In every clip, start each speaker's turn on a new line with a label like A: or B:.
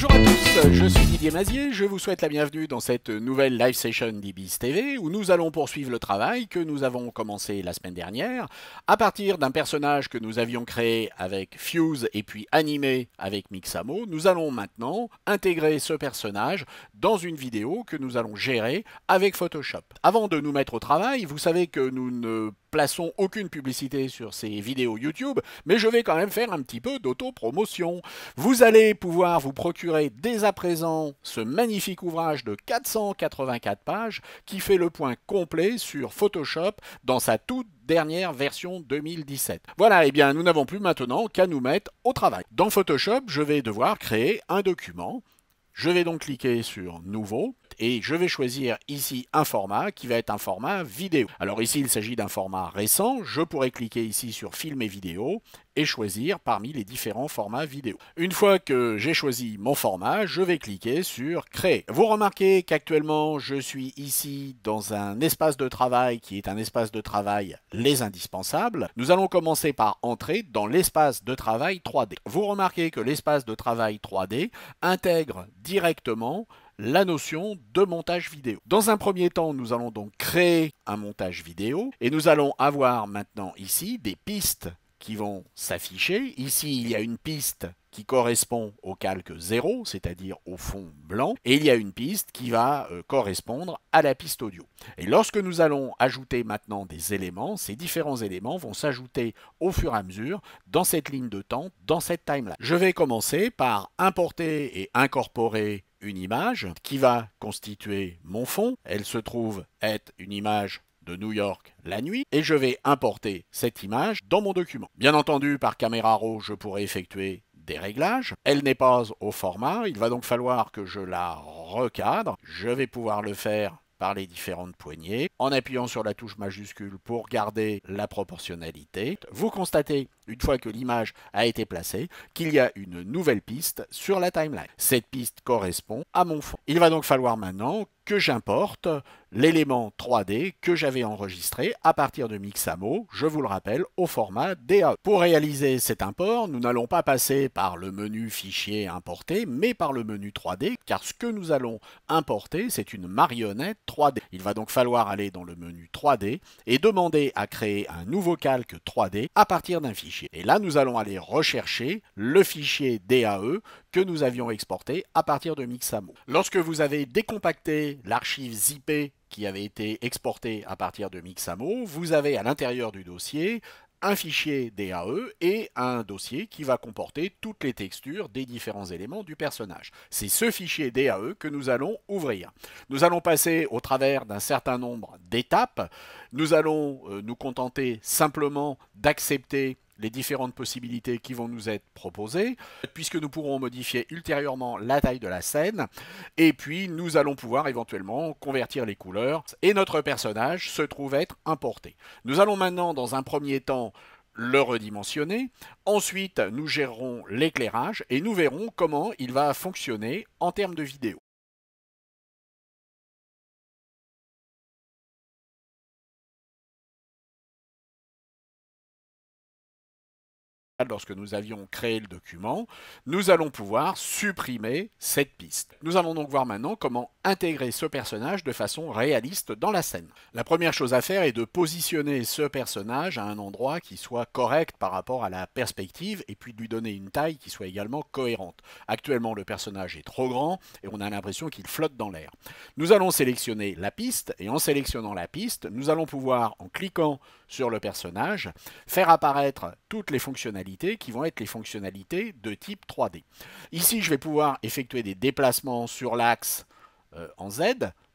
A: Bonjour à tous, je suis Didier Mazier, je vous souhaite la bienvenue dans cette nouvelle live session d'Ibis TV où nous allons poursuivre le travail que nous avons commencé la semaine dernière à partir d'un personnage que nous avions créé avec Fuse et puis animé avec Mixamo. Nous allons maintenant intégrer ce personnage dans une vidéo que nous allons gérer avec Photoshop. Avant de nous mettre au travail, vous savez que nous ne plaçons aucune publicité sur ces vidéos YouTube, mais je vais quand même faire un petit peu d'auto-promotion. Vous allez pouvoir vous procurer dès à présent ce magnifique ouvrage de 484 pages qui fait le point complet sur Photoshop dans sa toute dernière version 2017. Voilà, et bien nous n'avons plus maintenant qu'à nous mettre au travail. Dans Photoshop, je vais devoir créer un document. Je vais donc cliquer sur Nouveau et je vais choisir ici un format qui va être un format vidéo. Alors ici, il s'agit d'un format récent. Je pourrais cliquer ici sur Film et vidéo et choisir parmi les différents formats vidéo. Une fois que j'ai choisi mon format, je vais cliquer sur Créer. Vous remarquez qu'actuellement, je suis ici dans un espace de travail qui est un espace de travail Les Indispensables. Nous allons commencer par entrer dans l'espace de travail 3D. Vous remarquez que l'espace de travail 3D intègre directement la notion de montage vidéo. Dans un premier temps, nous allons donc créer un montage vidéo et nous allons avoir maintenant ici des pistes qui vont s'afficher. Ici, il y a une piste qui correspond au calque 0, c'est-à-dire au fond blanc, et il y a une piste qui va correspondre à la piste audio. Et lorsque nous allons ajouter maintenant des éléments, ces différents éléments vont s'ajouter au fur et à mesure dans cette ligne de temps, dans cette timeline. Je vais commencer par importer et incorporer une image qui va constituer mon fond. Elle se trouve être une image de New York la nuit et je vais importer cette image dans mon document. Bien entendu, par caméra raw, je pourrais effectuer des réglages. Elle n'est pas au format, il va donc falloir que je la recadre. Je vais pouvoir le faire par les différentes poignées, en appuyant sur la touche majuscule pour garder la proportionnalité. Vous constatez, une fois que l'image a été placée, qu'il y a une nouvelle piste sur la timeline. Cette piste correspond à mon fond. Il va donc falloir maintenant que j'importe l'élément 3D que j'avais enregistré à partir de Mixamo, je vous le rappelle, au format DAE. Pour réaliser cet import, nous n'allons pas passer par le menu Fichier importer, mais par le menu 3D, car ce que nous allons importer, c'est une marionnette 3D. Il va donc falloir aller dans le menu 3D et demander à créer un nouveau calque 3D à partir d'un fichier. Et là, nous allons aller rechercher le fichier DAE que nous avions exporté à partir de Mixamo. Lorsque vous avez décompacté l'archive zippée qui avait été exportée à partir de Mixamo, vous avez à l'intérieur du dossier un fichier DAE et un dossier qui va comporter toutes les textures des différents éléments du personnage. C'est ce fichier DAE que nous allons ouvrir. Nous allons passer au travers d'un certain nombre d'étapes. Nous allons nous contenter simplement d'accepter les différentes possibilités qui vont nous être proposées, puisque nous pourrons modifier ultérieurement la taille de la scène, et puis nous allons pouvoir éventuellement convertir les couleurs, et notre personnage se trouve être importé. Nous allons maintenant, dans un premier temps, le redimensionner, ensuite nous gérerons l'éclairage, et nous verrons comment il va fonctionner en termes de vidéo. Lorsque nous avions créé le document, nous allons pouvoir supprimer cette piste. Nous allons donc voir maintenant comment intégrer ce personnage de façon réaliste dans la scène. La première chose à faire est de positionner ce personnage à un endroit qui soit correct par rapport à la perspective et puis de lui donner une taille qui soit également cohérente. Actuellement, le personnage est trop grand et on a l'impression qu'il flotte dans l'air. Nous allons sélectionner la piste et en sélectionnant la piste, nous allons pouvoir, en cliquant sur le personnage, faire apparaître toutes les fonctionnalités qui vont être les fonctionnalités de type 3D. Ici, je vais pouvoir effectuer des déplacements sur l'axe en Z,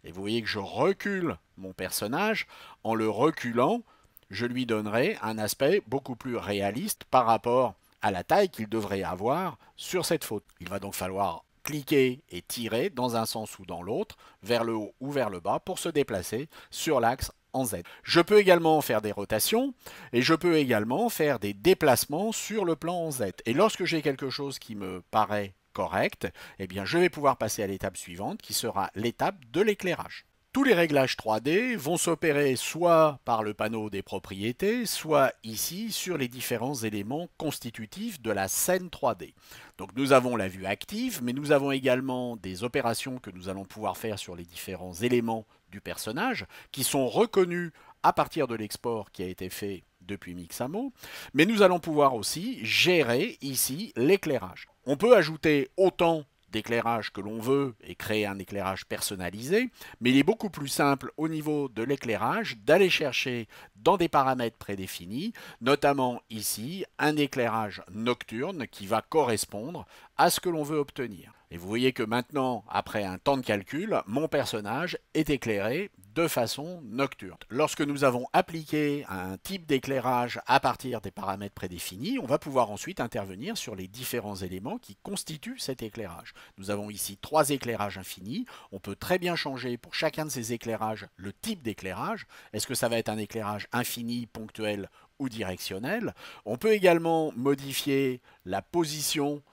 A: et vous voyez que je recule mon personnage. En le reculant, je lui donnerai un aspect beaucoup plus réaliste par rapport à la taille qu'il devrait avoir sur cette photo. Il va donc falloir cliquer et tirer dans un sens ou dans l'autre, vers le haut ou vers le bas, pour se déplacer sur l'axe en Z. Je peux également faire des rotations et je peux également faire des déplacements sur le plan en Z. Et lorsque j'ai quelque chose qui me paraît correct, eh bien je vais pouvoir passer à l'étape suivante qui sera l'étape de l'éclairage. Tous les réglages 3D vont s'opérer soit par le panneau des propriétés, soit ici sur les différents éléments constitutifs de la scène 3D. Donc nous avons la vue active, mais nous avons également des opérations que nous allons pouvoir faire sur les différents éléments du personnage, qui sont reconnus à partir de l'export qui a été fait depuis Mixamo, mais nous allons pouvoir aussi gérer ici l'éclairage. On peut ajouter autant d'éclairage que l'on veut et créer un éclairage personnalisé, mais il est beaucoup plus simple au niveau de l'éclairage d'aller chercher dans des paramètres prédéfinis, notamment ici un éclairage nocturne qui va correspondre à ce que l'on veut obtenir. Et vous voyez que maintenant, après un temps de calcul, mon personnage est éclairé de façon nocturne. Lorsque nous avons appliqué un type d'éclairage à partir des paramètres prédéfinis, on va pouvoir ensuite intervenir sur les différents éléments qui constituent cet éclairage. Nous avons ici 3 éclairages infinis. On peut très bien changer pour chacun de ces éclairages le type d'éclairage. Est-ce que ça va être un éclairage infini, ponctuel ou directionnel? On peut également modifier la position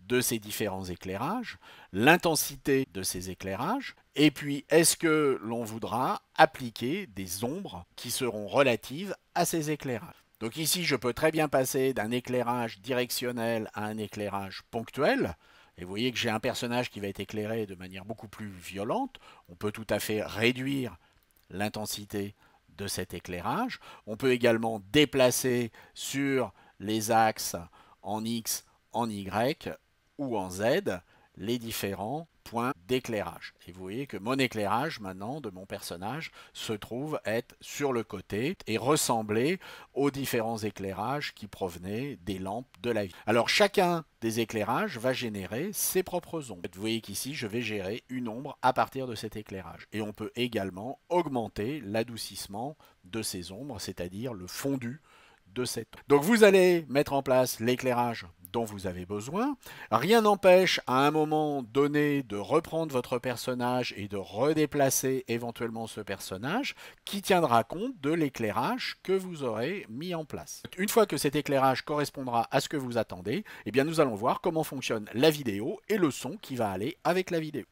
A: de ces différents éclairages, l'intensité de ces éclairages, et puis est-ce que l'on voudra appliquer des ombres qui seront relatives à ces éclairages. Donc ici, je peux très bien passer d'un éclairage directionnel à un éclairage ponctuel, et vous voyez que j'ai un personnage qui va être éclairé de manière beaucoup plus violente. On peut tout à fait réduire l'intensité de cet éclairage. On peut également déplacer sur les axes en X, en Y, ou en Z les différents points d'éclairage. Et vous voyez que mon éclairage maintenant de mon personnage se trouve être sur le côté et ressembler aux différents éclairages qui provenaient des lampes de la vie. Alors chacun des éclairages va générer ses propres ombres. Vous voyez qu'ici je vais gérer une ombre à partir de cet éclairage. Et on peut également augmenter l'adoucissement de ces ombres, c'est-à-dire le fondu de cette ombre. Donc vous allez mettre en place l'éclairage dont vous avez besoin. Rien n'empêche à un moment donné de reprendre votre personnage et de redéplacer éventuellement ce personnage qui tiendra compte de l'éclairage que vous aurez mis en place. Une fois que cet éclairage correspondra à ce que vous attendez, eh bien nous allons voir comment fonctionne la vidéo et le son qui va aller avec la vidéo.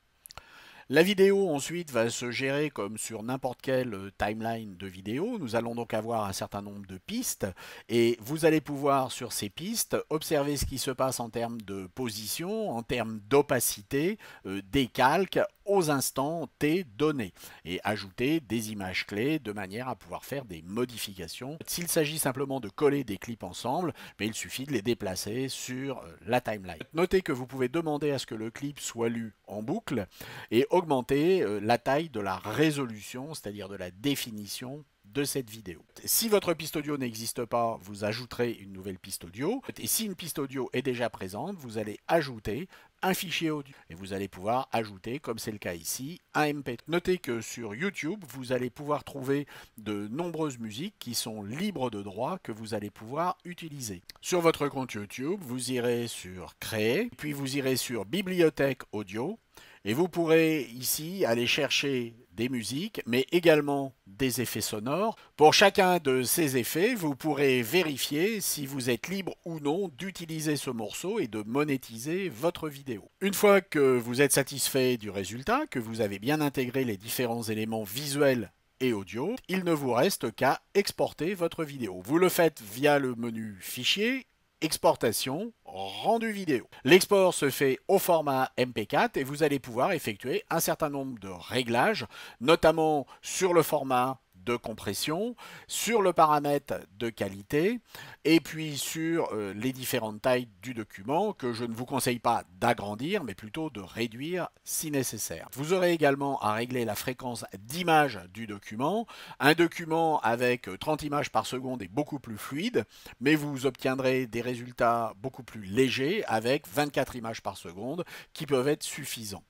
A: La vidéo ensuite va se gérer comme sur n'importe quelle timeline de vidéo. Nous allons donc avoir un certain nombre de pistes et vous allez pouvoir sur ces pistes observer ce qui se passe en termes de position, en termes d'opacité, des calques aux instants T donnés et ajouter des images clés de manière à pouvoir faire des modifications. S'il s'agit simplement de coller des clips ensemble, mais il suffit de les déplacer sur la timeline. Notez que vous pouvez demander à ce que le clip soit lu en boucle et augmenter la taille de la résolution, c'est-à-dire de la définition de cette vidéo. Si votre piste audio n'existe pas, vous ajouterez une nouvelle piste audio. Et si une piste audio est déjà présente, vous allez ajouter un fichier audio. Et vous allez pouvoir ajouter, comme c'est le cas ici, un MP3. Notez que sur YouTube, vous allez pouvoir trouver de nombreuses musiques qui sont libres de droit que vous allez pouvoir utiliser. Sur votre compte YouTube, vous irez sur Créer, puis vous irez sur Bibliothèque audio. Et vous pourrez ici aller chercher des musiques, mais également des effets sonores. Pour chacun de ces effets, vous pourrez vérifier si vous êtes libre ou non d'utiliser ce morceau et de monétiser votre vidéo. Une fois que vous êtes satisfait du résultat, que vous avez bien intégré les différents éléments visuels et audio, il ne vous reste qu'à exporter votre vidéo. Vous le faites via le menu Fichier, Exportation, rendu vidéo. L'export se fait au format MP4 et vous allez pouvoir effectuer un certain nombre de réglages, notamment sur le format de compression, sur le paramètre de qualité et puis sur les différentes tailles du document que je ne vous conseille pas d'agrandir mais plutôt de réduire si nécessaire. Vous aurez également à régler la fréquence d'image du document. Un document avec 30 images par seconde est beaucoup plus fluide mais vous obtiendrez des résultats beaucoup plus légers avec 24 images par seconde qui peuvent être suffisants.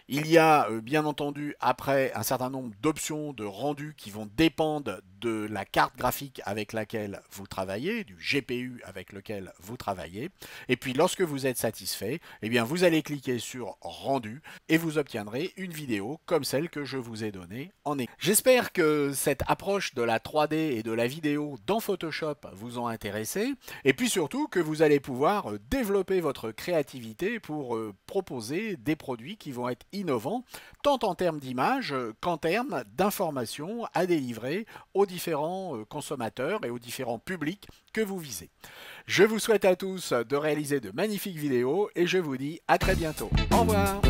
A: Il y a bien entendu après un certain nombre d'options de rendu qui vont dépendre de la carte graphique avec laquelle vous travaillez, du GPU avec lequel vous travaillez. Et puis lorsque vous êtes satisfait, eh bien vous allez cliquer sur rendu et vous obtiendrez une vidéo comme celle que je vous ai donnée en écran. J'espère que cette approche de la 3D et de la vidéo dans Photoshop vous ont intéressé et puis surtout que vous allez pouvoir développer votre créativité pour proposer des produits qui vont être innovants innovant, tant en termes d'images qu'en termes d'informations à délivrer aux différents consommateurs et aux différents publics que vous visez. Je vous souhaite à tous de réaliser de magnifiques vidéos et je vous dis à très bientôt. Au revoir.